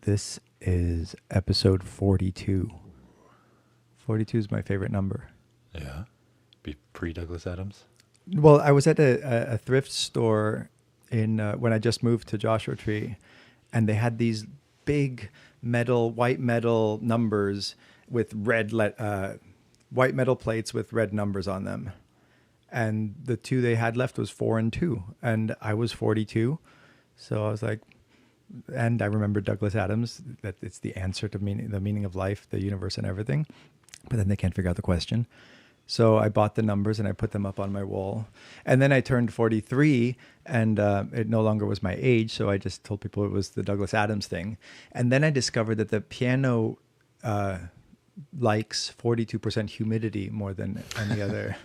This is episode 42. 42 is my favorite number. Yeah. Be pre-Douglas Adams. Well, I was at a thrift store in when I just moved to Joshua Tree, and they had these big white metal numbers with white metal plates with red numbers on them. And the two they had left was 4 and 2, and I was 42. So I was like, and I remember Douglas Adams, that it's the answer to the meaning of life, the universe, and everything. But then they can't figure out the question. So I bought the numbers and I put them up on my wall. And then I turned 43 and it no longer was my age. So I just told people it was the Douglas Adams thing. And then I discovered that the piano likes 42% humidity more than any other.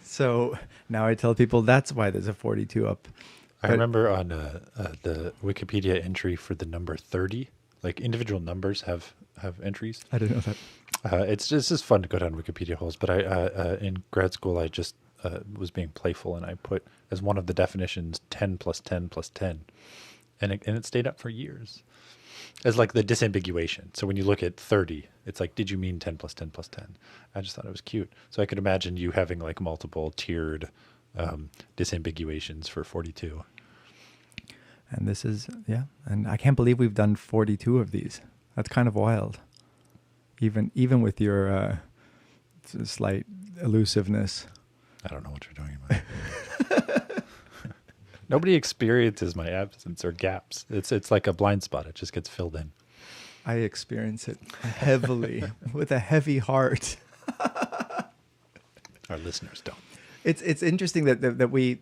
So now I tell people that's why there's a 42 up. I remember on the Wikipedia entry for the number 30, like individual numbers have entries. I didn't know that. It's just fun to go down Wikipedia holes. But I in grad school, I just was being playful, and I put as one of the definitions 10 plus 10 plus 10. And it stayed up for years as like the disambiguation. So when you look at 30, it's like, did you mean 10 plus 10 plus 10? I just thought it was cute. So I could imagine you having like multiple tiered disambiguations for 42. And this is, yeah. And I can't believe we've done 42 of these. That's kind of wild. Even with your slight elusiveness. I don't know what you're talking about. Nobody experiences my absence or gaps. It's like a blind spot. It just gets filled in. I experience it heavily with a heavy heart. Our listeners don't. It's interesting that we,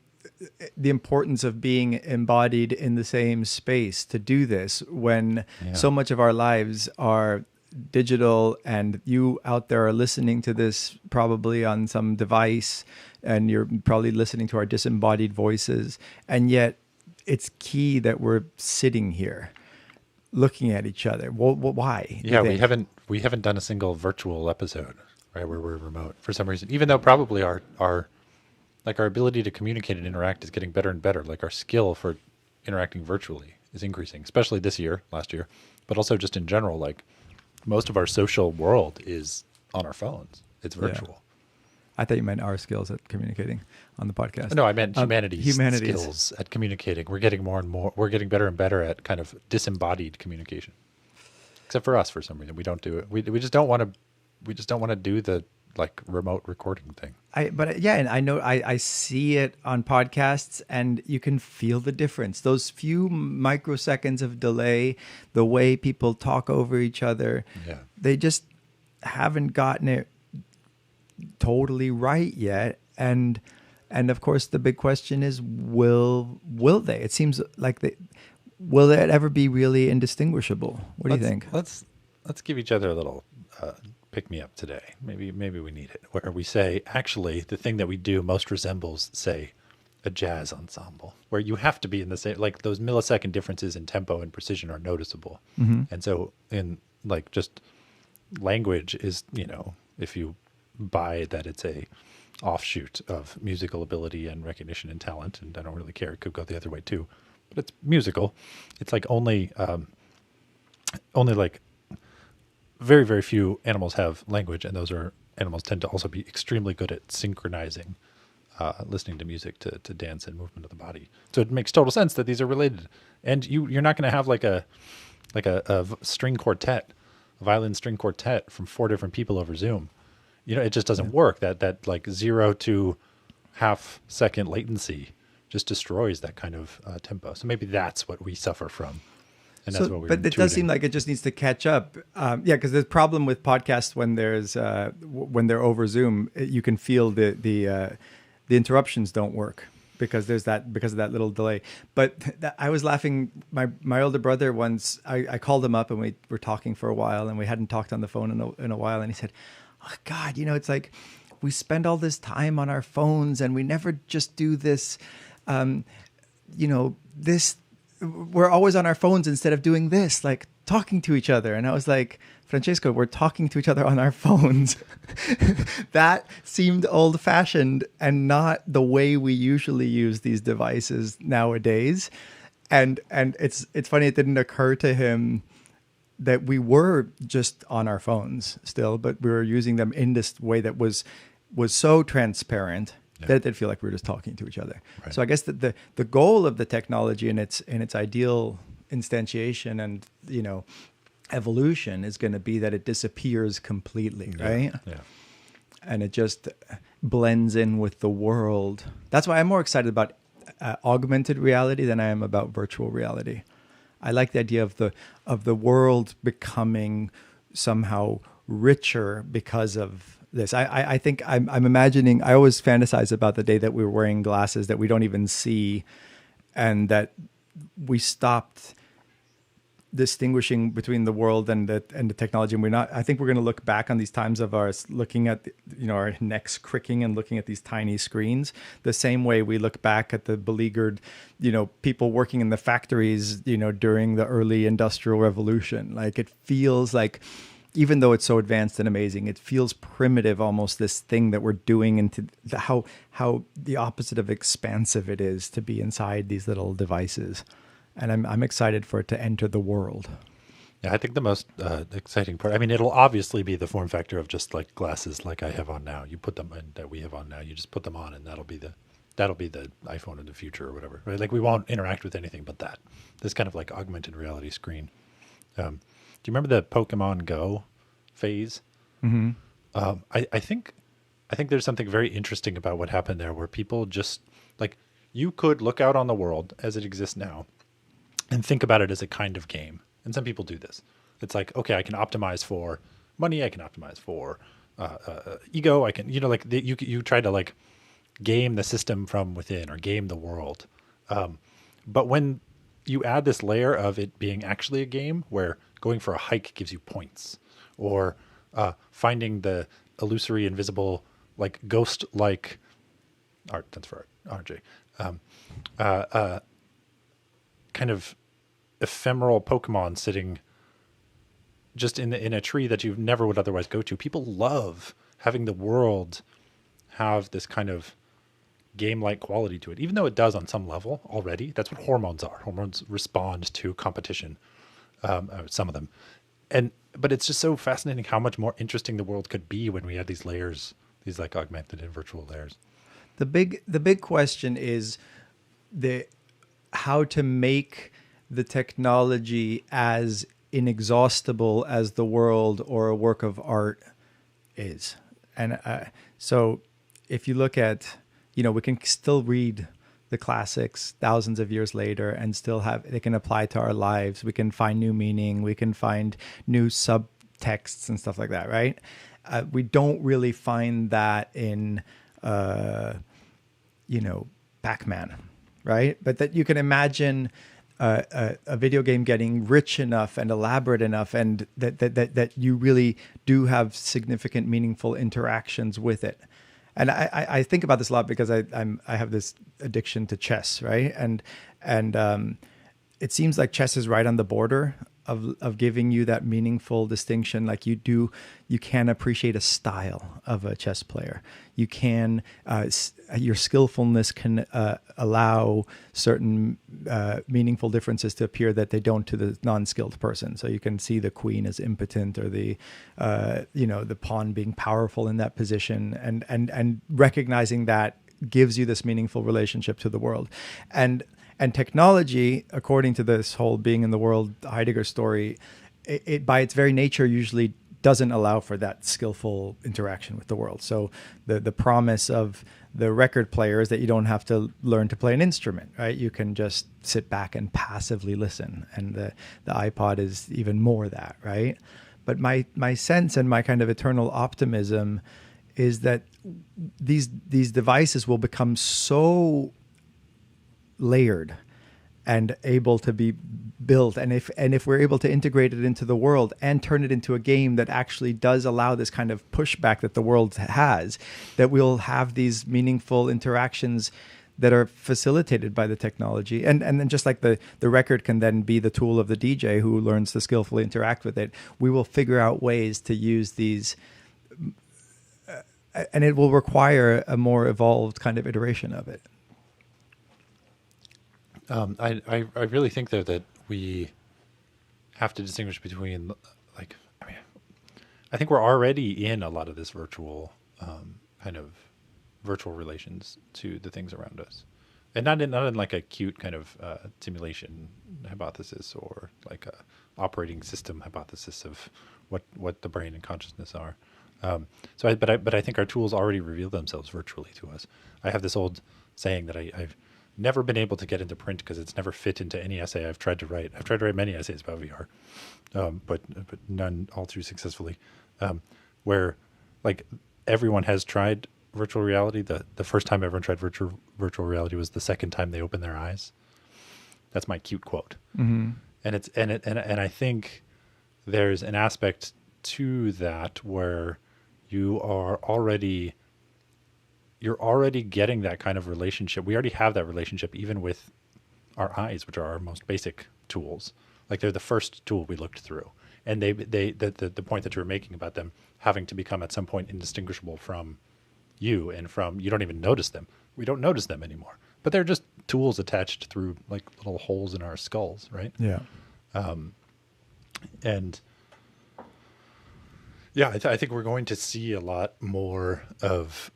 the importance of being embodied in the same space to do this when so much of our lives are digital, and you out there are listening to this probably on some device, and you're probably listening to our disembodied voices, and yet it's key that we're sitting here looking at each other. Well, why? Yeah, we haven't done a single virtual episode, right, where we're remote for some reason, even though probably our ability to communicate and interact is getting better and better. Like our skill for interacting virtually is increasing, especially this year, last year, but also just in general. Like most of our social world is on our phones. It's virtual. Yeah. I thought you meant our skills at communicating on the podcast. No, I meant humanities skills at communicating. We're getting we're getting better and better at kind of disembodied communication. Except for us, for some reason, we don't do it. We just don't want to do the like remote recording thing. And I know I see it on podcasts, and you can feel the difference. Those few microseconds of delay, the way people talk over each other, they just haven't gotten it totally right yet. And of course, the big question is, will they? It seems like will that ever be really indistinguishable? What do you think? Let's give each other a little pick me up today. Maybe we need it, where we say, actually, the thing that we do most resembles, say, a jazz ensemble, where you have to be in the same, like those millisecond differences in tempo and precision are noticeable. Mm-hmm. And so in like just language is, if you buy that it's a offshoot of musical ability and recognition and talent, and I don't really care, it could go the other way too, but it's musical. It's like only like very, very few animals have language, and those animals tend to also be extremely good at synchronizing, listening to music to dance and movement of the body. So it makes total sense that these are related. And you're not going to have like a string quartet, a violin string quartet from 4 different people over Zoom. It just doesn't work. That like 0 to half second latency just destroys that kind of tempo. So maybe that's what we suffer from. And that's what we're but it does seem like it just needs to catch up. Because the problem with podcasts when they're over Zoom, you can feel the interruptions don't work because of that little delay. But I was laughing. My older brother once, I called him up and we were talking for a while, and we hadn't talked on the phone in a while, and he said, "Oh God, it's like we spend all this time on our phones and we never just do this, this." We're always on our phones instead of doing this, like talking to each other. And I was like, Francesco, we're talking to each other on our phones. That seemed old fashioned and not the way we usually use these devices nowadays. And it's funny, it didn't occur to him that we were just on our phones still, but we were using them in this way that was so transparent that it did feel like we were just talking to each other. Right. So I guess that the goal of the technology in its ideal instantiation and, you know, evolution is going to be that it disappears completely, right? Yeah. And it just blends in with the world. That's why I'm more excited about augmented reality than I am about virtual reality. I like the idea of the world becoming somehow richer because of this. I think I'm imagining, I always fantasize about the day that we were wearing glasses that we don't even see, and that we stopped distinguishing between the world and the technology. And I think we're going to look back on these times of ours looking at, our necks cricking and looking at these tiny screens the same way we look back at the beleaguered, people working in the factories, during the early industrial revolution. Like, it feels like, even though it's so advanced and amazing, it feels primitive, almost, this thing that we're doing, into how the opposite of expansive it is to be inside these little devices. And I'm excited for it to enter the world. Yeah, I think the most exciting part, I mean, it'll obviously be the form factor of just like glasses like I have on now. You put them in, that we have on now, you just put them on, and that'll be the iPhone of the future or whatever, right? Like, we won't interact with anything but that. This kind of like augmented reality screen. Do you remember the Pokemon Go phase? Mm-hmm. I think there's something very interesting about what happened there, where people just, like, you could look out on the world as it exists now and think about it as a kind of game. And some people do this. It's like, okay, I can optimize for money. I can optimize for ego. I can, you try to like game the system from within, or game the world. But when you add this layer of it being actually a game, where going for a hike gives you points, or finding the illusory, invisible, like ghost-like art, that's for RJ, kind of ephemeral Pokemon sitting just in a tree that you never would otherwise go to. People love having the world have this kind of game-like quality to it, even though it does on some level already. That's what hormones are. Hormones respond to competition, some of them. But it's just so fascinating how much more interesting the world could be when we had these layers, these like augmented and virtual layers. The big question is how to make the technology as inexhaustible as the world or a work of art is. And so if you look at, we can still read the classics thousands of years later and still they can apply to our lives. We can find new meaning. We can find new subtexts and stuff like that, right? We don't really find that in, Pac-Man, right? But that you can imagine a video game getting rich enough and elaborate enough, and that you really do have significant, meaningful interactions with it. And I think about this a lot because I have this addiction to chess, right? And it seems like chess is right on the border of giving you that meaningful distinction. Like, you can appreciate a style of a chess player. You can, your skillfulness can allow certain meaningful differences to appear that they don't to the non-skilled person. So you can see the queen as impotent, or the pawn being powerful in that position, and recognizing that gives you this meaningful relationship to the world. And technology, according to this whole being in the world Heidegger story, it by its very nature usually doesn't allow for that skillful interaction with the world. So the promise of the record player is that you don't have to learn to play an instrument, right? You can just sit back and passively listen. And the iPod is even more that, right? But my sense and my kind of eternal optimism is that these devices will become so layered and able to be built, and if we're able to integrate it into the world and turn it into a game that actually does allow this kind of pushback that the world has, that we'll have these meaningful interactions that are facilitated by the technology. And then just like the record can then be the tool of the DJ who learns to skillfully interact with it, we will figure out ways to use these, and it will require a more evolved kind of iteration of it. I really think though that we have to distinguish between, like, I mean, I think we're already in a lot of this virtual kind of virtual relations to the things around us, and not in like a cute kind of simulation hypothesis or like a operating system hypothesis of what the brain and consciousness are. But I think our tools already reveal themselves virtually to us. I have this old saying that I've never been able to get into print because it's never fit into any essay I've tried to write. I've tried to write many essays about VR, but none all too successfully. Where like everyone has tried virtual reality. The first time everyone tried virtual reality was the second time they opened their eyes. That's my cute quote. Mm-hmm. And I think there's an aspect to that where you're already getting that kind of relationship. We already have that relationship even with our eyes, which are our most basic tools. Like they're the first tool we looked through. And the point that you were making about them having to become at some point indistinguishable from you and from, you don't even notice them. We don't notice them anymore, but they're just tools attached through like little holes in our skulls. Right. Yeah. And yeah, I think we're going to see a lot more of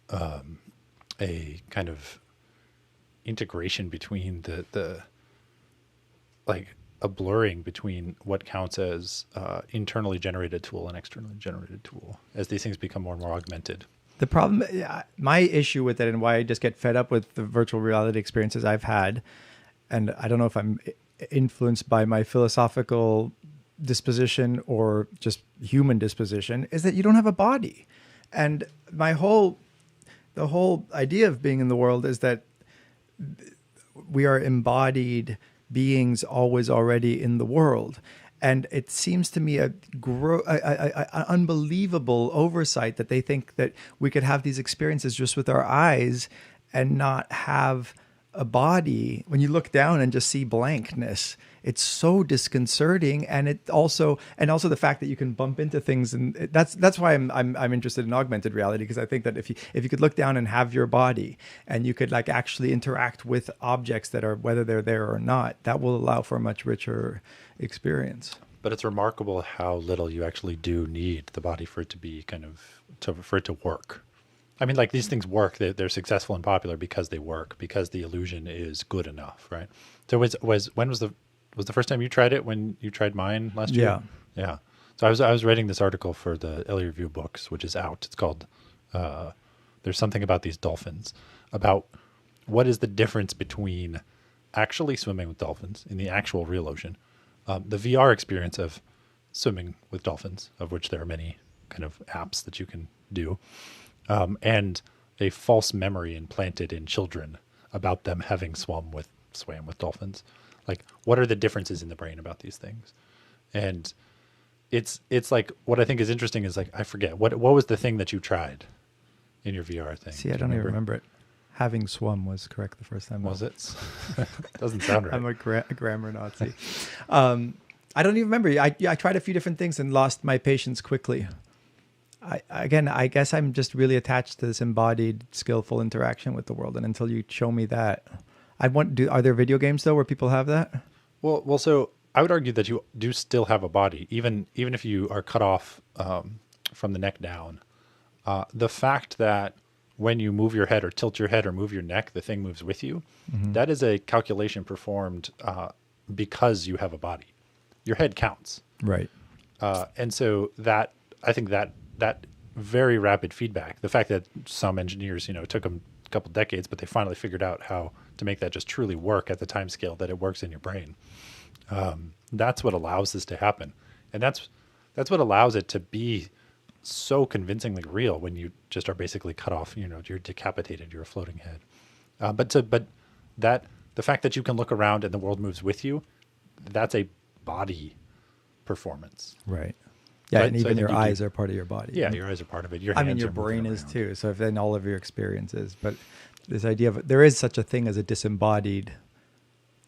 a kind of integration between the like a blurring between what counts as internally generated tool and externally generated tool as these things become more and more augmented. The problem, my issue with it and why I just get fed up with the virtual reality experiences I've had, and I don't know if I'm influenced by my philosophical disposition or just human disposition, is that you don't have a body. And the whole idea of being in the world is that we are embodied beings always already in the world. And it seems to me a unbelievable oversight that they think that we could have these experiences just with our eyes and not have a body. When you look down and just see blankness, it's so disconcerting. And the fact that you can bump into things, and that's why I'm interested in augmented reality, because I think that if you could look down and have your body and you could like actually interact with objects that are, whether they're there or not, that will allow for a much richer experience. But it's remarkable how little you actually do need the body for it to be for it to work. I mean, like these things work. They're successful and popular because they work, because the illusion is good enough, right? So when was the first time you tried it? When you tried mine last year? Yeah. So I was writing this article for the LA Review Books, which is out. It's called "There's Something About These Dolphins," about what is the difference between actually swimming with dolphins in the actual real ocean, the VR experience of swimming with dolphins, of which there are many kind of apps that you can do, and a false memory implanted in children about them having swam with dolphins. Like, what are the differences in the brain about these things? And it's like, what I think is interesting is like, I forget what was the thing that you tried in your VR thing. See, I don't even remember it. Having swum was correct the first time. Was it? Doesn't sound right. I'm a grammar Nazi. I don't even remember. I tried a few different things and lost my patience quickly. I guess I'm just really attached to this embodied, skillful interaction with the world. And until you show me that, are there video games though where people have that? Well, so I would argue that you do still have a body, even if you are cut off from the neck down. The fact that when you move your head or tilt your head or move your neck, the thing moves with you. Mm-hmm. That is a calculation performed because you have a body. Your head counts. Right. And so that, I think that very rapid feedback, the fact that some engineers, took them a couple decades, but they finally figured out how to make that just truly work at the time scale that it works in your brain. That's what allows this to happen. And that's what allows it to be so convincingly real when you just are basically cut off, you're decapitated, you're a floating head. But the fact that you can look around and the world moves with you, that's a body performance. Right. Yeah, right? And even your eyes are part of your body. Yeah, your eyes are part of it. Your brain is too. So if then all of your experiences, but this idea of there is such a thing as a disembodied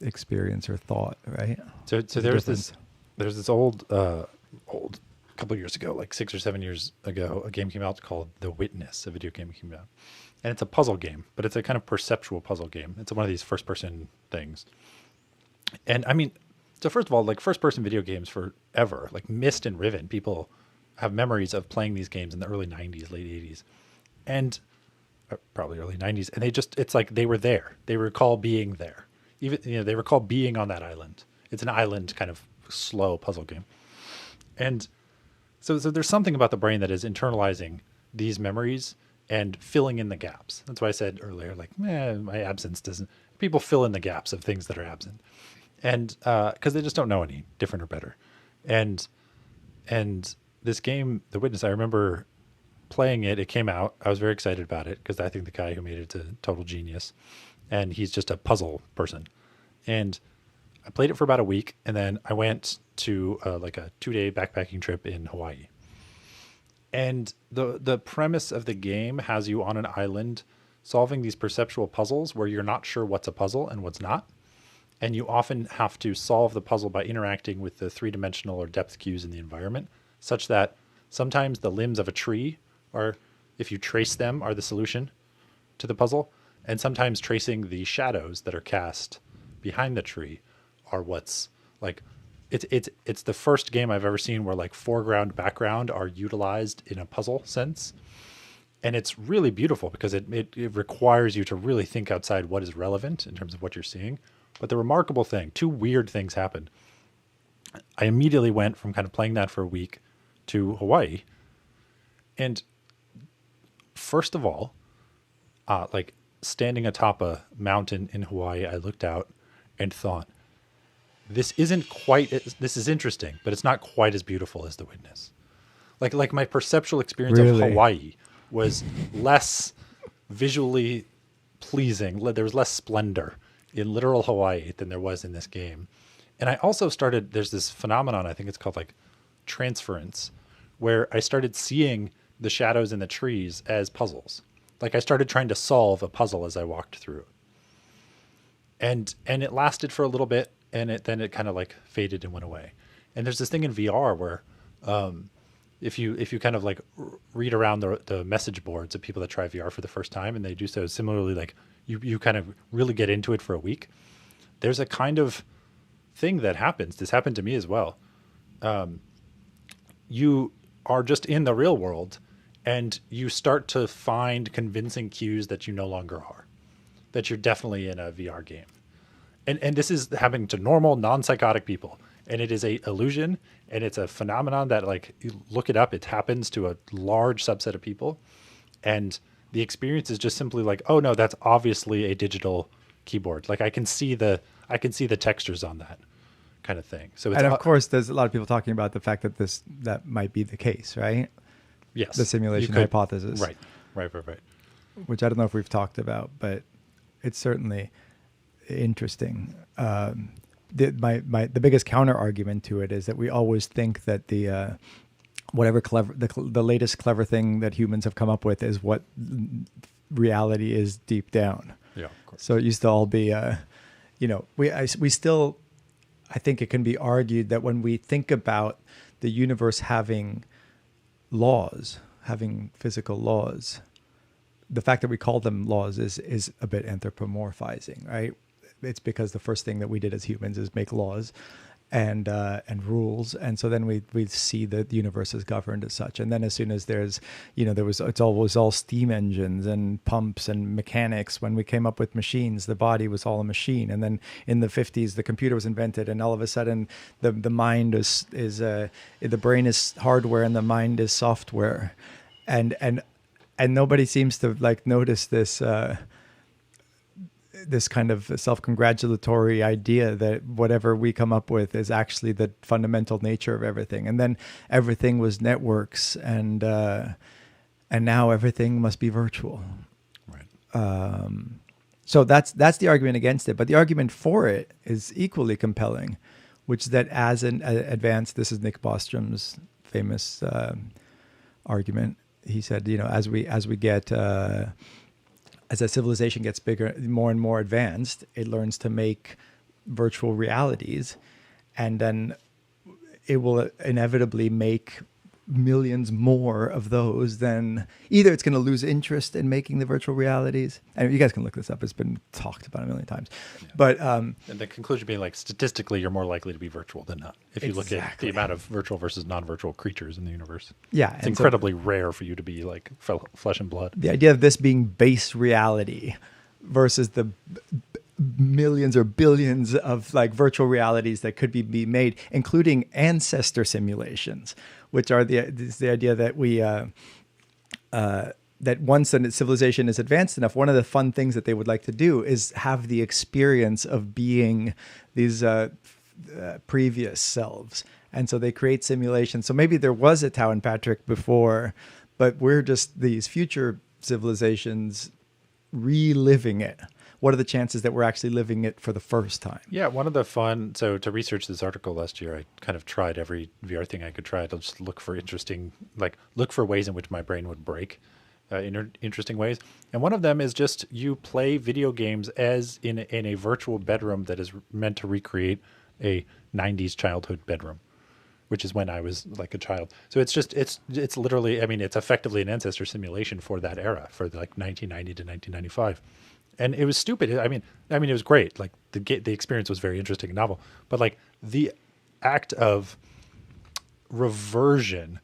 experience or thought, right? So there's this old couple of years ago, like 6 or 7 years ago, a game came out called The Witness. A video game came out, and it's a puzzle game, but it's a kind of perceptual puzzle game. It's one of these first-person things, And I mean, so first of all, like first person video games forever, like Myst and Riven, people have memories of playing these games in the early 90s, late 80s, and probably early 90s. And it's like they were there. They recall being there. Even, they recall being on that island. It's an island kind of slow puzzle game. And so there's something about the brain that is internalizing these memories and filling in the gaps. That's why I said earlier, like, my absence doesn't. People fill in the gaps of things that are absent, and because they just don't know any different or better. And this game, The Witness, I remember playing it. It came out. I was very excited about it because I think the guy who made it's a total genius, and he's just a puzzle person. And I played it for about a week, and then I went to like a 2-day backpacking trip in Hawaii. And the premise of the game has you on an island solving these perceptual puzzles where you're not sure what's a puzzle and what's not. And you often have to solve the puzzle by interacting with the three-dimensional or depth cues in the environment, such that sometimes the limbs of a tree are, if you trace them, are the solution to the puzzle. And sometimes tracing the shadows that are cast behind the tree are what's like. It's the first game I've ever seen where like foreground, background are utilized in a puzzle sense. And it's really beautiful because it requires you to really think outside what is relevant in terms of what you're seeing. But the remarkable thing, two weird things happened. I immediately went from kind of playing that for a week to Hawaii. And first of all, like standing atop a mountain in Hawaii, I looked out and thought, this is interesting, but it's not quite as beautiful as The Witness. Like my perceptual experience of Hawaii was less visually pleasing. There was less splendor in literal Hawaii than there was in this game. And I also there's this phenomenon, I think it's called like transference, where I started seeing the shadows in the trees as puzzles. Like I started trying to solve a puzzle as I walked through. And it lasted for a little bit, and then it kind of like faded and went away. And there's this thing in VR where if you kind of like read around the message boards of people that try VR for the first time, and they do so similarly, like you kind of really get into it for a week, there's a kind of thing that happens. This happened to me as well. You are just in the real world, and you start to find convincing cues that you no longer are, that you're definitely in a VR game. And this is happening to normal, non-psychotic people. And it is a illusion, and it's a phenomenon that, like, you look it up, it happens to a large subset of people. And the experience is just simply like, oh no, that's obviously a digital keyboard. Like I can see the textures on that kind of thing. So it's, and of course, there's a lot of people talking about the fact that that might be the case, right? Yes. The simulation hypothesis. Right. Which I don't know if we've talked about, but it's certainly interesting. The biggest counter argument to it is that we always think that the latest clever thing that humans have come up with is what reality is deep down. Yeah, of course. So it used to all be, we still, I think it can be argued that when we think about the universe having laws, having physical laws, the fact that we call them laws is a bit anthropomorphizing, right? It's because the first thing that we did as humans is make laws and rules, and so then we see that the universe is governed as such. And then as soon as it's always all steam engines and pumps and mechanics. When we came up with machines, the body was all a machine. And then in the 50s, the computer was invented, and all of a sudden, the mind is the brain is hardware and the mind is software, and nobody seems to like notice this. This kind of self-congratulatory idea that whatever we come up with is actually the fundamental nature of everything. And then everything was networks, and now everything must be virtual. Right. So that's the argument against it. But the argument for it is equally compelling, which is that as an advanced, this is Nick Bostrom's famous argument. He said, as we get as a civilization gets bigger, more and more advanced, it learns to make virtual realities, and then it will inevitably make millions more of those, then either it's going to lose interest in making the virtual realities. And you guys can look this up. It's been talked about a million times. Yeah. But and the conclusion being like statistically, you're more likely to be virtual than not. If you look at the amount of virtual versus non-virtual creatures in the universe, yeah, it's incredibly rare for you to be like flesh and blood. The idea of this being base reality versus the millions or billions of like virtual realities that could be made, including ancestor simulations, which are the idea that we that once a civilization is advanced enough, one of the fun things that they would like to do is have the experience of being these previous selves. And so they create simulations. So maybe there was a Tau and Patrick before, but we're just these future civilizations reliving it. What are the chances that we're actually living it for the first time? Yeah, one of the fun, so to research this article last year, I kind of tried every VR thing I could try to just look for interesting, like look for ways in which my brain would break in interesting ways. And one of them is just you play video games as in a virtual bedroom that is meant to recreate a 90s childhood bedroom, which is when I was like a child. So it's just, it's literally, I mean, it's effectively an ancestor simulation for that era, for like 1990 to 1995. And it was stupid. I mean, it was great. Like the experience was very interesting and novel. But like the act of reversion,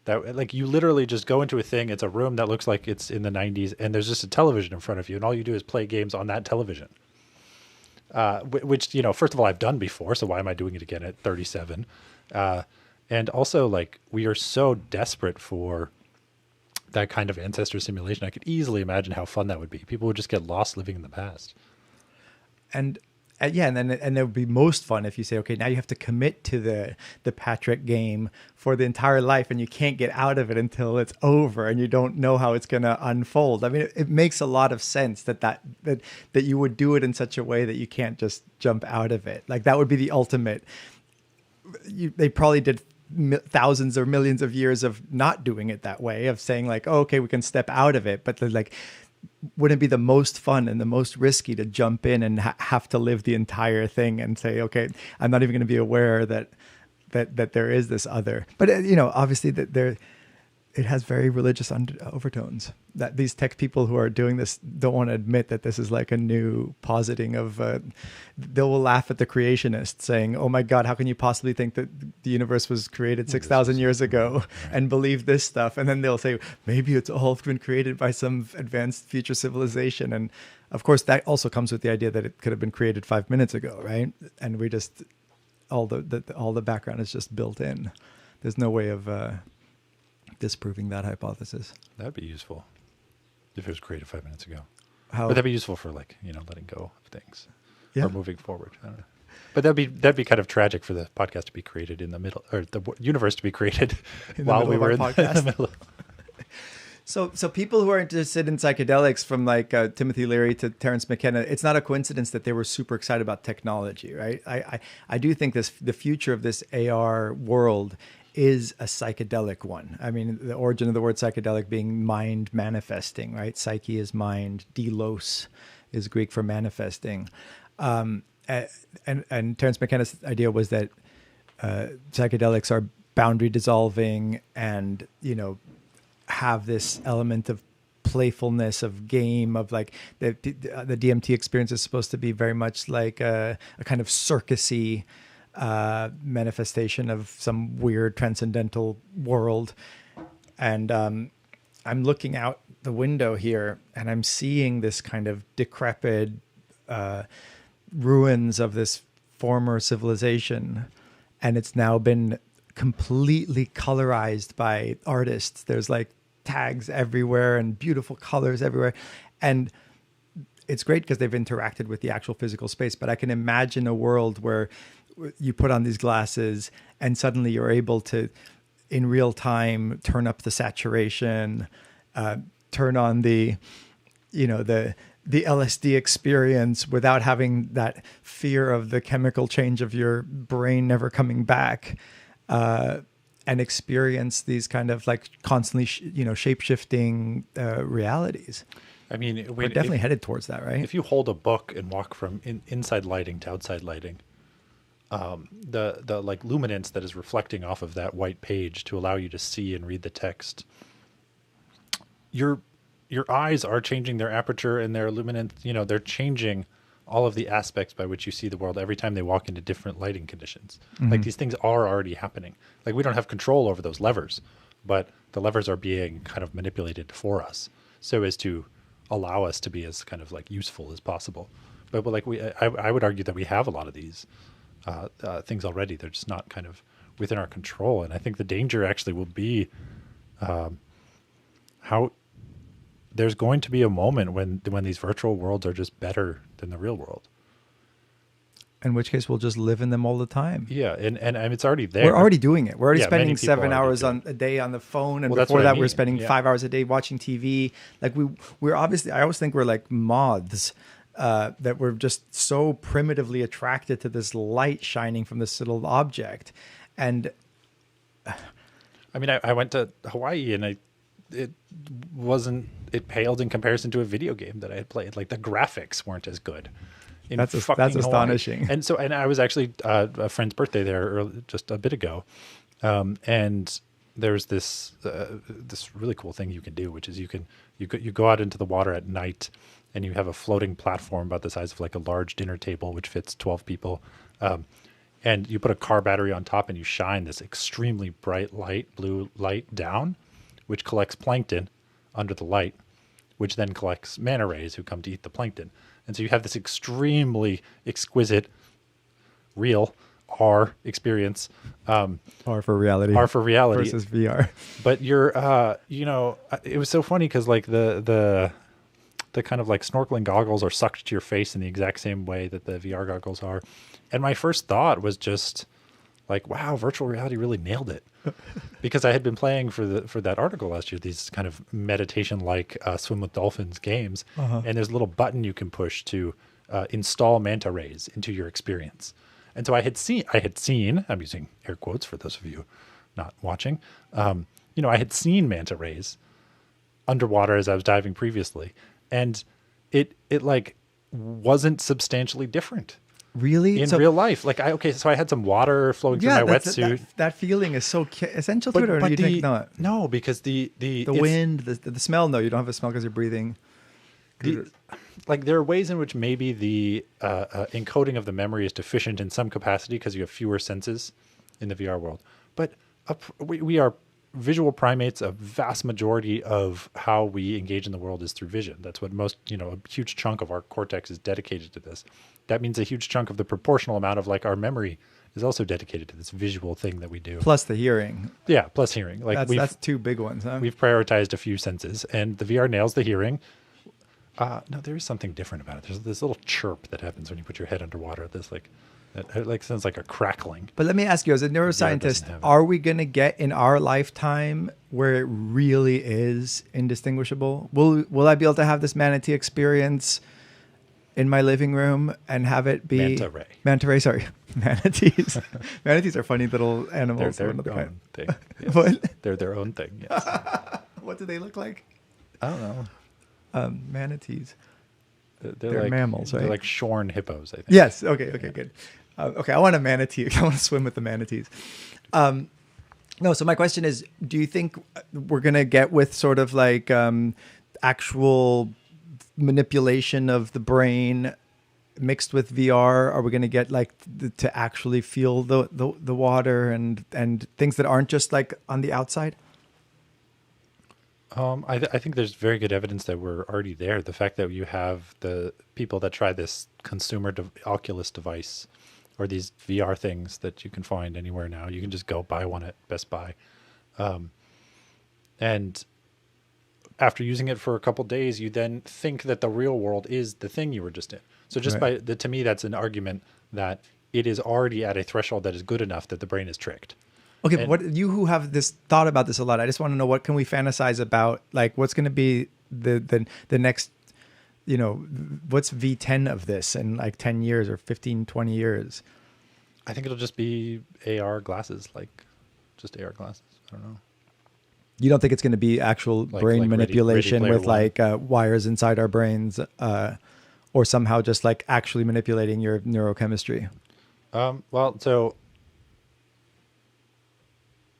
that like you literally just go into a thing. It's a room that looks like it's in the 90s, and there's just a television in front of you, and all you do is play games on that television. Which first of all, I've done before. So why am I doing it again at 37? And also, like, we are so desperate for that kind of ancestor simulation. I could easily imagine how fun that would be. People would just get lost living in the past. And and it would be most fun if you say, okay, now you have to commit to the Patrick game for the entire life, and you can't get out of it until it's over, and you don't know how it's going to unfold. I mean, it makes a lot of sense that you would do it in such a way that you can't just jump out of it. Like that would be the ultimate. They probably did thousands or millions of years of not doing it that way, of saying like, oh, okay, we can step out of it. But like, wouldn't it be the most fun and the most risky to jump in and have to live the entire thing and say, okay, I'm not even going to be aware that there is this other. But obviously that it has very religious overtones. That these tech people who are doing this don't want to admit that this is like a new positing of. They will laugh at the creationists saying, "Oh my God, how can you possibly think that the universe was created 6,000 years ago and believe this stuff?" And then they'll say, "Maybe it's all been created by some advanced future civilization." And of course, that also comes with the idea that it could have been created 5 minutes ago, right? And we just all the background is just built in. There's no way of disproving that hypothesis. That'd be useful if it was created 5 minutes ago. How? But that'd be useful for like, letting go of things Yeah. or moving forward. I don't know. But that'd be kind of tragic for the podcast to be created in the middle, or the universe to be created while we were in the middle. So people who are interested in psychedelics, from like Timothy Leary to Terence McKenna, it's not a coincidence that they were super excited about technology, right? I do think the future of this AR world is a psychedelic one. I mean, the origin of the word psychedelic being mind manifesting, right? Psyche is mind. Delos is Greek for manifesting. And Terence McKenna's idea was that psychedelics are boundary dissolving and, have this element of playfulness, of game, of like the DMT experience is supposed to be very much like a kind of circusy manifestation of some weird transcendental world. And I'm looking out the window here and I'm seeing this kind of decrepit ruins of this former civilization, and it's now been completely colorized by artists. There's like tags everywhere and beautiful colors everywhere, and it's great because they've interacted with the actual physical space. But I can imagine a world where you put on these glasses and suddenly you're able to, in real time, turn up the saturation, turn on the LSD experience without having that fear of the chemical change of your brain never coming back, and experience these kind of like constantly, shape-shifting realities. I mean, we're definitely headed towards that, right? If you hold a book and walk from inside lighting to outside lighting, the like luminance that is reflecting off of that white page to allow you to see and read the text, your eyes are changing their aperture and their luminance. You know, they're changing all of the aspects by which you see the world every time they walk into different lighting conditions. Like these things are already happening. Like we don't have control over those levers, but the levers are being kind of manipulated for us so as to allow us to be as kind of like useful as possible. But like I would argue that we have a lot of these things already. They're just not kind of within our control. And I think the danger actually will be how there's going to be a moment when these virtual worlds are just better than the real world. In which case, we'll just live in them all the time. Yeah, and it's already there. We're already doing it. We're already Yeah, spending many people 7 already hours do on a day on the phone, and Well, that's before what I that, we're mean. spending Yeah. 5 hours a day watching TV. Like we're obviously. I always think we're like moths. That we're just so primitively attracted to this light shining from this little object, and I mean, I went to Hawaii and it paled in comparison to a video game that I had played. Like the graphics weren't as good. in That's fucking Hawaii. astonishing. And I was actually a friend's birthday there just a bit ago, and there's this really cool thing you can do, which is you go out into the water at night, and you have a floating platform about the size of like a large dinner table, which fits 12 people. And you put a car battery on top, and you shine this extremely bright light, blue light down, which collects plankton under the light, which then collects manta rays who come to eat the plankton. And so you have this extremely exquisite, real R experience. R for reality. R for reality versus VR. But you're, it was so funny because like the kind of like snorkeling goggles are sucked to your face in the exact same way that the VR goggles are. And my first thought was just like, wow, virtual reality really nailed it. Because I had been playing for that article last year, these kind of meditation-like swim with dolphins games. And there's a little button you can push to install manta rays into your experience. And so I had seen, I'm using air quotes for those of you not watching. I had seen manta rays underwater as I was diving previously. And it like wasn't substantially different. Really? In real life. Like so I had some water flowing through my wetsuit. That feeling is so essential to it, or do you think not? No, because the wind, the smell, no, you don't have a smell because you're breathing. Like there are ways in which maybe the encoding of the memory is deficient in some capacity because you have fewer senses in the VR world. But we are visual primates. A vast majority of how we engage in the world is through vision. That's what most, a huge chunk of our cortex is dedicated to this. That means a huge chunk of the proportional amount of like our memory is also dedicated to this visual thing that we do. Plus the hearing. Yeah, plus hearing. Like that's two big ones, huh? We've prioritized a few senses, and the VR nails the hearing. No, there is something different about it. There's this little chirp that happens when you put your head underwater. This it sounds like a crackling. But let me ask you, as a neuroscientist, are we going to get in our lifetime where it really is indistinguishable? Will I be able to have this manatee experience in my living room and have it be manta ray? Sorry, manatees. Manatees are funny little animals. They're their own thing. Yes. What? They're their own thing. Yes. What do they look like? I don't know. Manatees. They're like mammals, right? They're like shorn hippos, I think. Yes. Okay. Good. Okay. I want a manatee. I want to swim with the manatees. No. So my question is, do you think we're going to get with sort of like actual manipulation of the brain mixed with VR? Are we going to get like to actually feel the water and things that aren't just like on the outside? I think there's very good evidence that we're already there. The fact that you have the people that try this consumer Oculus device or these VR things that you can find anywhere now. You can just go buy one at Best Buy. And after using it for a couple days, you then think that the real world is the thing you were just in. So just to me, that's an argument that it is already at a threshold that is good enough that the brain is tricked. Okay, but you who have this thought about this a lot, I just want to know, what can we fantasize about? Like, what's going to be the next, what's V10 of this in like 10 years or 15, 20 years? I think it'll just be AR glasses, like just AR glasses. I don't know. You don't think it's going to be actual brain manipulation with like wires inside our brains or somehow just like actually manipulating your neurochemistry? Well, so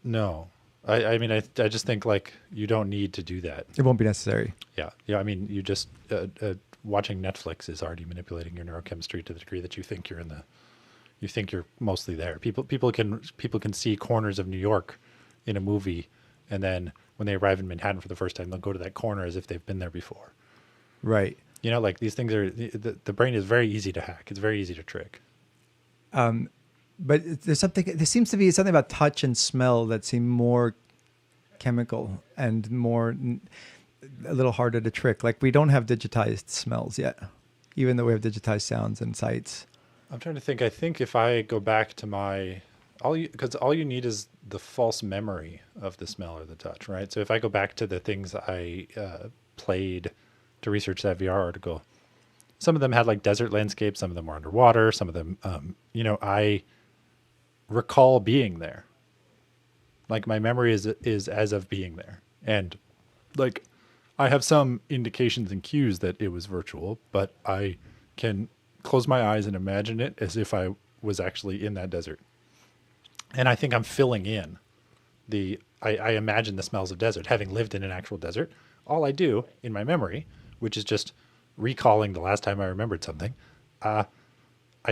no, I mean, I just think like you don't need to do that. It won't be necessary. Yeah, yeah. I mean, you just watching Netflix is already manipulating your neurochemistry to the degree that you think you're in the, you think you're mostly there. People can see corners of New York in a movie, and then when they arrive in Manhattan for the first time, they'll go to that corner as if they've been there before. Right. You know, like these things are the brain is very easy to hack. It's very easy to trick. But there's something. There seems to be something about touch and smell that seem more chemical and more a little harder to trick. Like we don't have digitized smells yet, even though we have digitized sounds and sights. I'm trying to think. I think if I go back to my because all you need is the false memory of the smell or the touch, right? So if I go back to the things I played to research that VR article, some of them had like desert landscapes, some of them were underwater, some of them, I recall being there. Like my memory is as of being there, and like I have some indications and cues that it was virtual, but I can close my eyes and imagine it as if I was actually in that desert. And I think I'm filling in I imagine the smells of desert, having lived in an actual desert. All I do in my memory, which is just recalling the last time I remembered something, I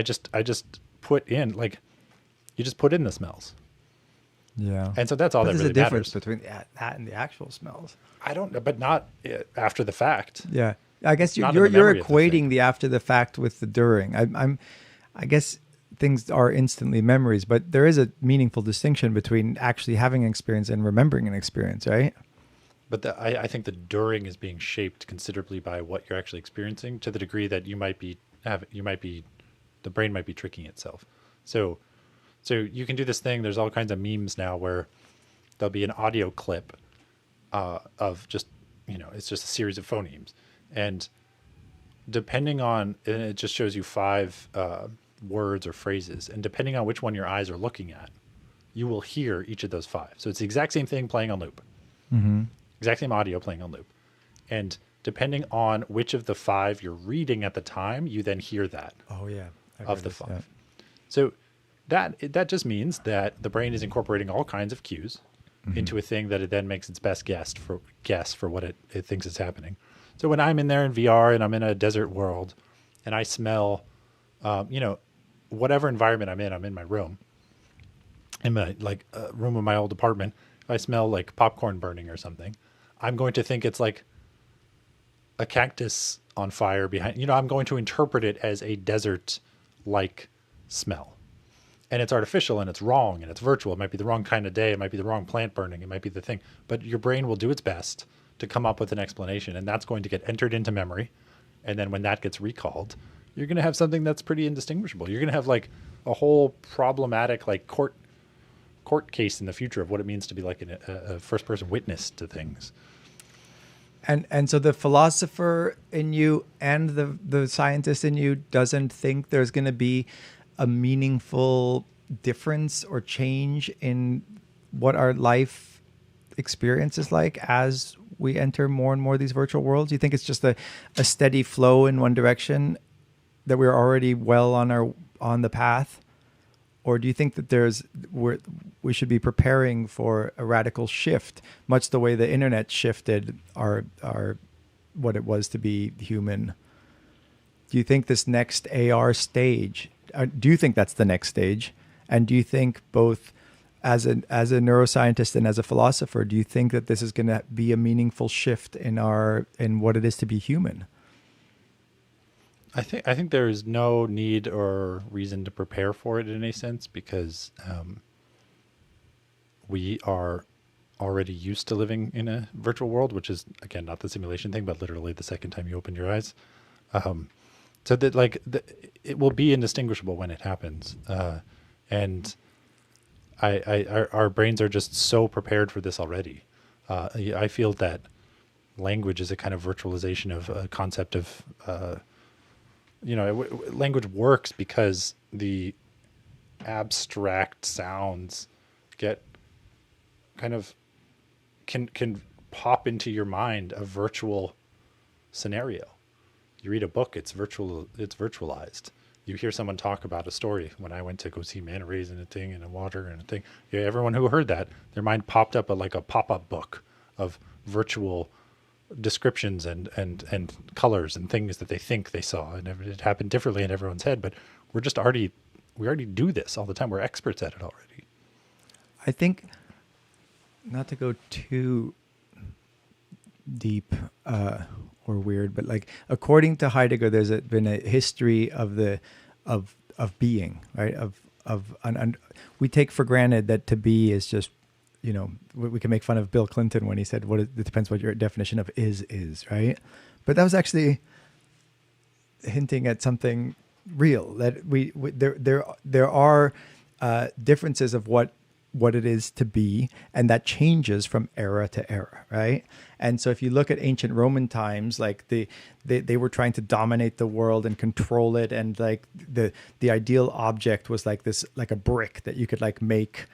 just put in like you just put in the smells, Yeah. and so that's all But that there's really a difference matters. between that and the actual smells. I don't, but not after the fact. Yeah. I guess Not in you're the you're memory of the equating thing. the after the fact with the during. I guess things are instantly memories, but there is a meaningful distinction between actually having an experience and remembering an experience, right? But I think the during is being shaped considerably by what you're actually experiencing, to the degree that the brain might be tricking itself. So you can do this thing. There's all kinds of memes now where there'll be an audio clip of just, it's just a series of phonemes, and and it just shows you five words or phrases, and depending on which one your eyes are looking at, you will hear each of those five. So it's the exact same thing playing on loop, exact same audio playing on loop, and depending on which of the five you're reading at the time, you then hear that Oh yeah. of the five. So that just means that the brain is incorporating all kinds of cues into a thing that it then makes its best guess for what it thinks is happening. So when I'm in there in VR and I'm in a desert world, and I smell, whatever environment I'm in my room, in my room of my old apartment, if I smell like popcorn burning or something, I'm going to think it's like a cactus on fire behind. I'm going to interpret it as a desert-like smell, and it's artificial and it's wrong and it's virtual. It might be the wrong kind of day. It might be the wrong plant burning. It might be the thing, but your brain will do its best to come up with an explanation, and that's going to get entered into memory. And then when that gets recalled, you're going to have something that's pretty indistinguishable. You're going to have like a whole problematic like court case in the future of what it means to be like a first person witness to things. And so the philosopher in you and the scientist in you doesn't think there's going to be a meaningful difference or change in what our life experience is like as we enter more and more of these virtual worlds. You think it's just a steady flow in one direction, that we're already well on the path? Or do you think that we should be preparing for a radical shift, much the way the internet shifted our what it was to be human? Do you think this next AR stage? Do you think that's the next stage? And do you think, both as a neuroscientist and as a philosopher, do you think that this is going to be a meaningful shift in what it is to be human? I think there is no need or reason to prepare for it in any sense, because we are already used to living in a virtual world, which is, again, not the simulation thing, but literally the second time you open your eyes. So that it will be indistinguishable when it happens, and our brains are just so prepared for this already. I feel that language is a kind of virtualization of a concept of. Language works because the abstract sounds get kind of can pop into your mind a virtual scenario. You read a book, it's virtualized. you hear someone talk about a story. When I went to go see manta rays and a thing and a water and a thing, yeah, everyone who heard that, their mind popped up like a pop-up book of virtual descriptions and colors and things that they think they saw, and it happened differently in everyone's head. But we already do this all the time. We're experts at it already. I think, not to go too deep or weird, but like according to Heidegger, there's been a history of being, right? We take for granted that to be is just, we can make fun of Bill Clinton when he said, it depends what your definition of is, right? But that was actually hinting at something real, that there are differences of what it is to be, and that changes from era to era, right? And so if you look at ancient Roman times, like they were trying to dominate the world and control it, and like the ideal object was like this, like a brick that you could like make,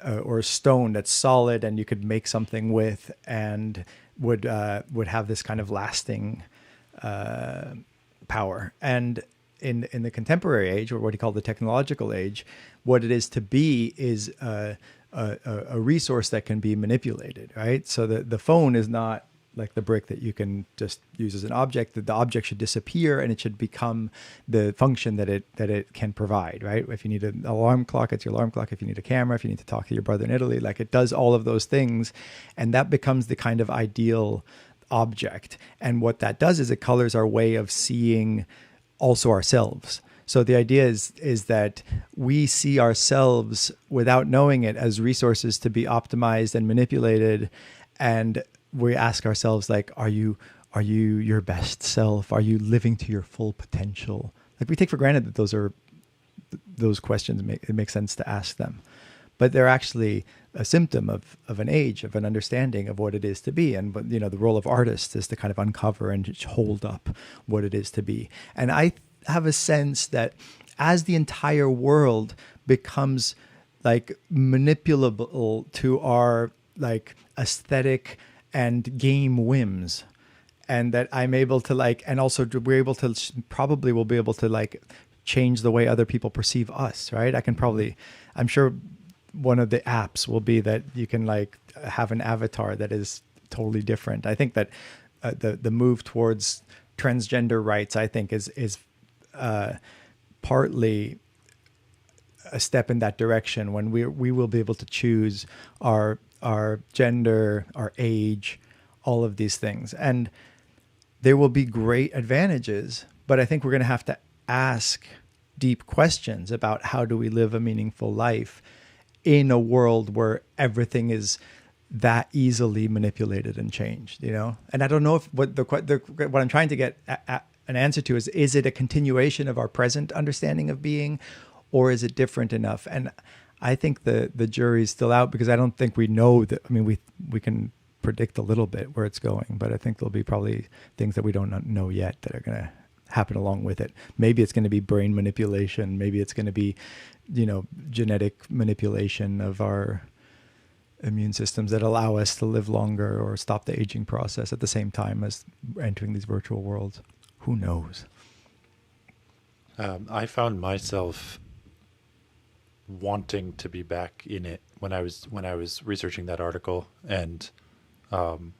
or a stone that's solid and you could make something with, and would have this kind of lasting power. And in the contemporary age, or what he called the technological age, what it is to be is a resource that can be manipulated, right? So the phone is not like the brick that you can just use as an object. That the object should disappear and it should become the function that it can provide, right? If you need an alarm clock, it's your alarm clock. If you need a camera, if you need to talk to your brother in Italy, like it does all of those things, and that becomes the kind of ideal object. And what that does is it colors our way of seeing also ourselves. So the idea is that we see ourselves without knowing it as resources to be optimized and manipulated, and we ask ourselves, like, are you your best self? Are you living to your full potential? Like, we take for granted that those questions it makes sense to ask them, but they're actually a symptom of an age, of an understanding of what it is to be. And the role of artists is to kind of uncover and hold up what it is to be. And I have a sense that as the entire world becomes like manipulable to our like aesthetic and game whims, and that I'm able to like, and also we're able to probably will be able to like change the way other people perceive us, right? I'm sure one of the apps will be that you can like have an avatar that is totally different. I think that the move towards transgender rights, I think is partly a step in that direction, when we will be able to choose our gender, our age, all of these things. And there will be great advantages, but I think we're going to have to ask deep questions about how do we live a meaningful life in a world where everything is that easily manipulated and changed, And I don't know if what I'm trying to get an answer to is it a continuation of our present understanding of being, or is it different enough? And I think the jury's still out, because I don't think we know that. I mean, we can predict a little bit where it's going, but I think there'll be probably things that we don't know yet that are going to happen along with it. Maybe it's going to be brain manipulation. Maybe it's going to be, genetic manipulation of our immune systems that allow us to live longer or stop the aging process at the same time as entering these virtual worlds. Who knows? I found myself wanting to be back in it when I was researching that article, and kind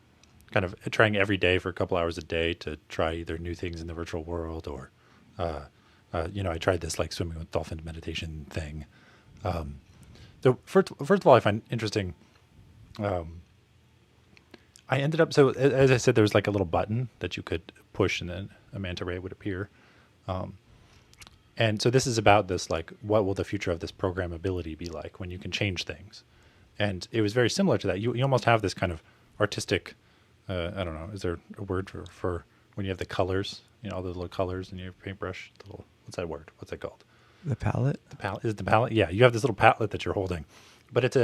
of trying every day for a couple hours a day to try either new things in the virtual world, or I tried this like swimming with dolphins meditation thing. So first of all, I find interesting. I ended up, so as I said, there was like a little button that you could push and then a manta ray would appear. And so this is about this, like, what will the future of this programmability be like when you can change things? And it was very similar to that. You almost have this kind of artistic, I don't know, is there a word for when you have the colors, all the little colors in your paintbrush? What's that word? What's that called? The palette? The palette. Is it the palette? Yeah, you have this little palette that you're holding. But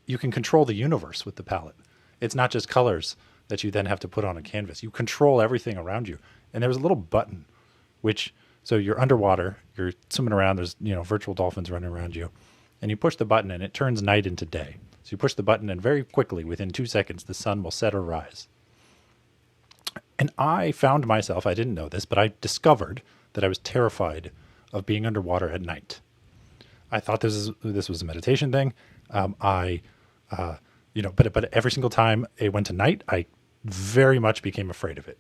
you can control the universe with the palette. It's not just colors that you then have to put on a canvas. You control everything around you. And there was a little button, so you're underwater, you're swimming around, there's, virtual dolphins running around you, and you push the button and it turns night into day. So you push the button and very quickly, within 2 seconds, the sun will set or rise. And I found myself, I didn't know this, but I discovered that I was terrified of being underwater at night. I thought this was a meditation thing. But every single time it went to night, I very much became afraid of it.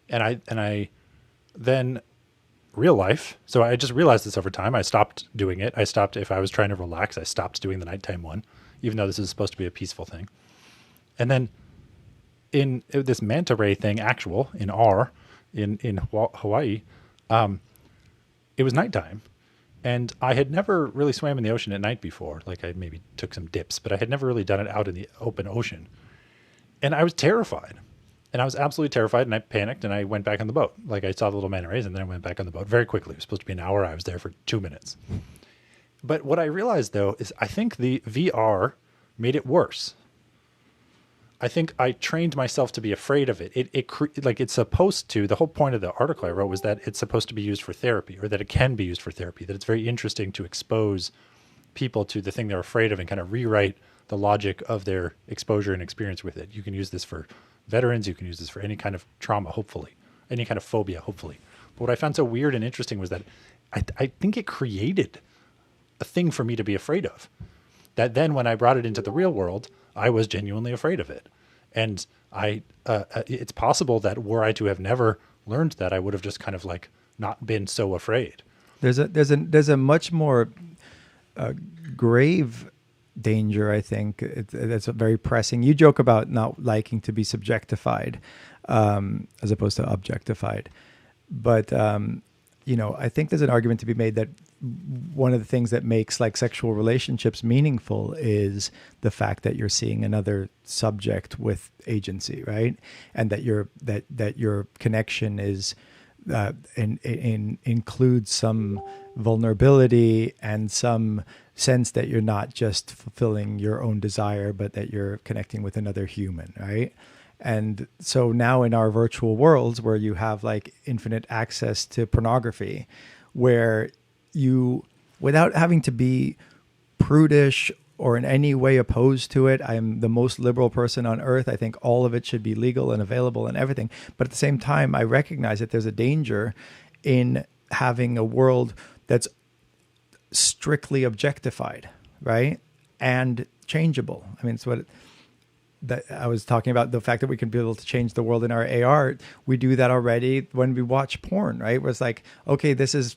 And I then real life. So I just realized this over time. I stopped doing it. I stopped, if I was trying to relax, I stopped doing the nighttime one, even though this is supposed to be a peaceful thing. And then in this manta ray thing, actual in Hawaii, it was nighttime. And I had never really swam in the ocean at night before. Like I maybe took some dips, but I had never really done it out in the open ocean. And I was terrified. And I was absolutely terrified, and I panicked, and I went back on the boat. Like I saw the little manta rays, and then I went back on the boat very quickly. It was supposed to be an hour. I was there for 2 minutes. But what I realized, though, is I think the VR made it worse. I think I trained myself to be afraid of it. It's supposed to. The whole point of the article I wrote was that it's supposed to be used for therapy, or that it can be used for therapy. That it's very interesting to expose people to the thing they're afraid of and kind of rewrite the logic of their exposure and experience with it. You can use this for veterans. You can use this for any kind of trauma, hopefully, any kind of phobia, hopefully. But what I found so weird and interesting was that I think it created a thing for me to be afraid of. That then, when I brought it into the real world, I was genuinely afraid of it. And it's possible that were I to have never learned that, I would have just kind of like not been so afraid. There's a much more grave danger, I think. It's very pressing. You joke about not liking to be subjectified as opposed to objectified. But, I think there's an argument to be made that one of the things that makes like sexual relationships meaningful is the fact that you're seeing another subject with agency, right? And that your connection is includes some vulnerability and some sense that you're not just fulfilling your own desire, but that you're connecting with another human, right? And so now in our virtual worlds where you have like infinite access to pornography, where you, without having to be prudish or in any way opposed to it, I'm the most liberal person on earth. I think all of it should be legal and available and everything. But at the same time, I recognize that there's a danger in having a world that's strictly objectified, right? And changeable. I mean, it's what that I was talking about, the fact that we can be able to change the world in our AR. We do that already when we watch porn, right? Where it's like, okay, this is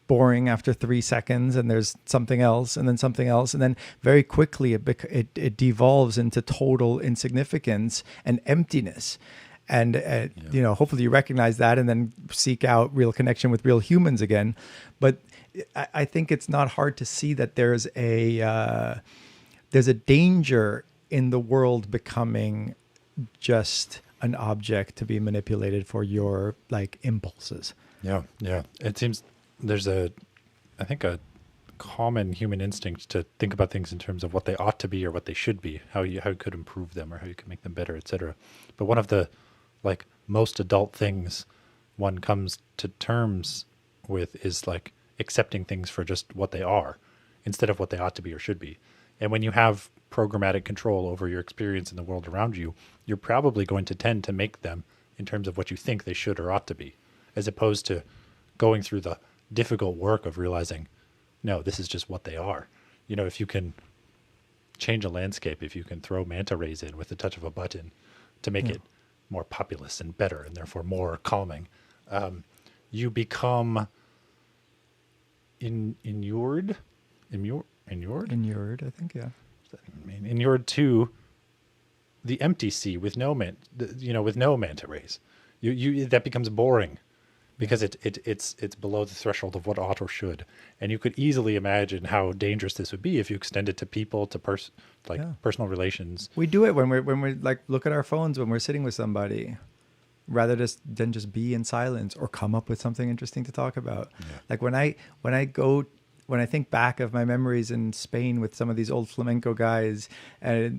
boring after 3 seconds, and there's something else, and then something else, and then very quickly it devolves into total insignificance and emptiness. And hopefully you recognize that, and then seek out real connection with real humans again. But I think it's not hard to see that there's a danger in the world becoming just an object to be manipulated for your like impulses. Yeah. It seems there's I think a common human instinct to think about things in terms of what they ought to be or what they should be, how you could improve them or how you could make them better, etc. But one of the like most adult things one comes to terms with is like accepting things for just what they are instead of what they ought to be or should be. And when you have programmatic control over your experience in the world around you, you're probably going to tend to make them in terms of what you think they should or ought to be, as opposed to going through the difficult work of realizing, no, this is just what they are. If you can change a landscape, if you can throw manta rays in with the touch of a button to make it more populous and better and therefore more calming, you become inured, I think, yeah. Inured to the empty sea with no manta rays. You that becomes boring because it's below the threshold of what ought or should. And you could easily imagine how dangerous this would be if you extend it to people, to personal relations. We do it when we like look at our phones when we're sitting with somebody, rather than just be in silence or come up with something interesting to talk about. Yeah. Like when I think back of my memories in Spain with some of these old flamenco guys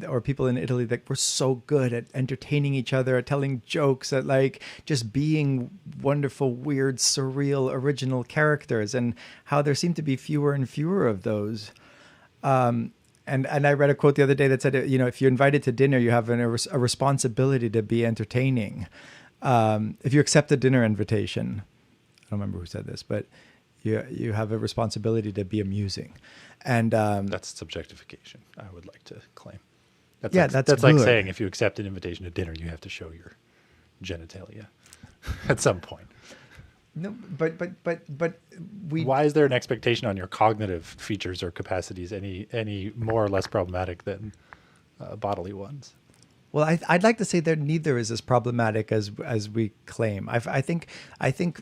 or people in Italy that were so good at entertaining each other, at telling jokes, at like just being wonderful, weird, surreal, original characters, and how there seem to be fewer and fewer of those. And I read a quote the other day that said, if you're invited to dinner, you have a responsibility to be entertaining. If you accept a dinner invitation, I don't remember who said this, but You have a responsibility to be amusing, and That's subjectification, I would like to claim. That's Yeah, like, that's that's like good. saying if you accept an invitation to dinner, you have to show your genitalia at some point. no, but we Why is there an expectation on your cognitive features or capacities any more or less problematic than bodily ones? Well, I'd like to say that neither is as problematic as we claim. I think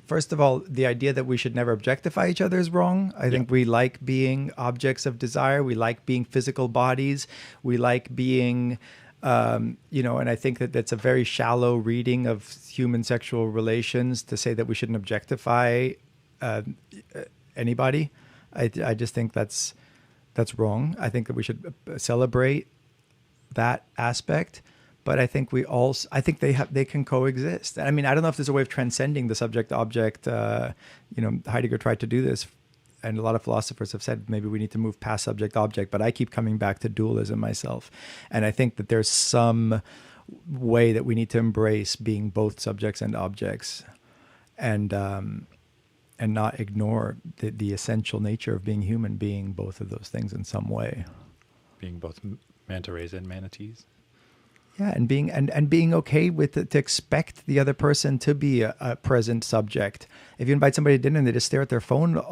first of all, the idea that we should never objectify each other is wrong. I think we like being objects of desire. We like being physical bodies. We like being, and I think that that's a very shallow reading of human sexual relations to say that we shouldn't objectify anybody. I just think that's wrong. I think that we should celebrate that aspect, but I think they can coexist. I mean, I don't know if there's a way of transcending the subject object. Heidegger tried to do this, and a lot of philosophers have said maybe we need to move past subject object, but I keep coming back to dualism myself, and I think that there's some way that we need to embrace being both subjects and objects, and not ignore the essential nature of being human, being both of those things in some way. Being both manta rays and manatees. Yeah, and being okay with it, to expect the other person to be a present subject. If you invite somebody to dinner and they just stare at their phone